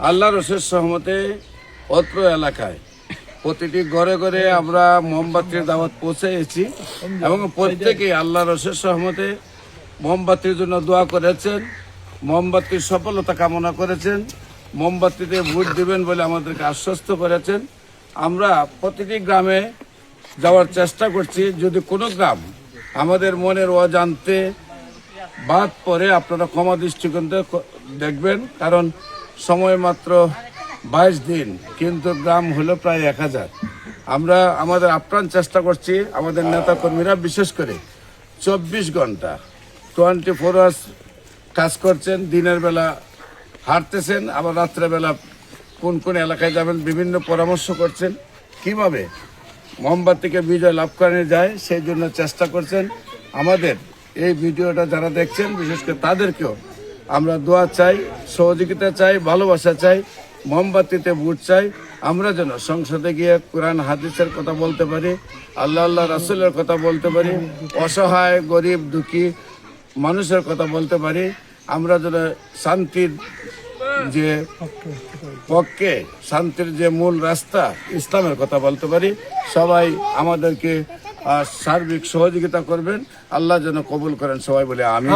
আল্লাহ রসুলের সহমতে অত্র এলাকায় প্রতিটি ঘরে ঘরে আমরা মোমবাতির দাওয়াত পৌঁছেছি এবং প্রত্যেকেই আল্লাহ রসুলের সহমতে মোমবাতির জন্য দোয়া করেছেন, মোমবাতির সফলতা কামনা করেছেন, মোমবাতিতে ভোট দিবেন বলে আমাদেরকে আশ্বস্ত করেছেন। আমরা প্রতিটি গ্রামে যাওয়ার চেষ্টা করছি। যদি কোনো গ্রাম আমাদের মনের অজান্তে বাদ পরে আপনারা ক্ষমা দৃষ্টিকোণে দেখবেন, কারণ সময় মাত্র 22 দিন, কিন্তু গ্রাম হলো প্রায় 1000। আমরা আমাদের আপ্রাণ চেষ্টা করছি, আমাদের নেতা কর্মীরা বিশেষ করে 24 ঘন্টা 24 আওয়ার্স কাজ করছেন। দিনের বেলা হাঁটতেছেন, আবার রাত্রেবেলা কোন কোন এলাকায় যাবেন বিভিন্ন পরামর্শ করছেন, কিভাবে মোমবাতিকে বিজয় লাভ করানো যায় সেই জন্য চেষ্টা করছেন। আমাদের এই ভিডিওটা যারা দেখছেন বিশেষ করে তাদেরকেও আমরা দোয়া চাই, সহযোগিতা চাই, ভালোবাসা চাই, মোমবাতিতে ভোট চাই। আমরা যেন সংসদে গিয়ে কোরআন হাদিসের কথা বলতে পারি, আল্লাহ রাসূলের কথা বলতে পারি, অসহায় গরিব দুঃখী মানুষের কথা বলতে পারি। আমরা যেন শান্তির যে পক্ষে, শান্তির যে মূল রাস্তা ইসলামের কথা বলতে পারি। সবাই আমাদেরকে সার্বিক সহযোগিতা করবেন, আল্লাহ যেন কবুল করেন। সবাই বলে আমিন।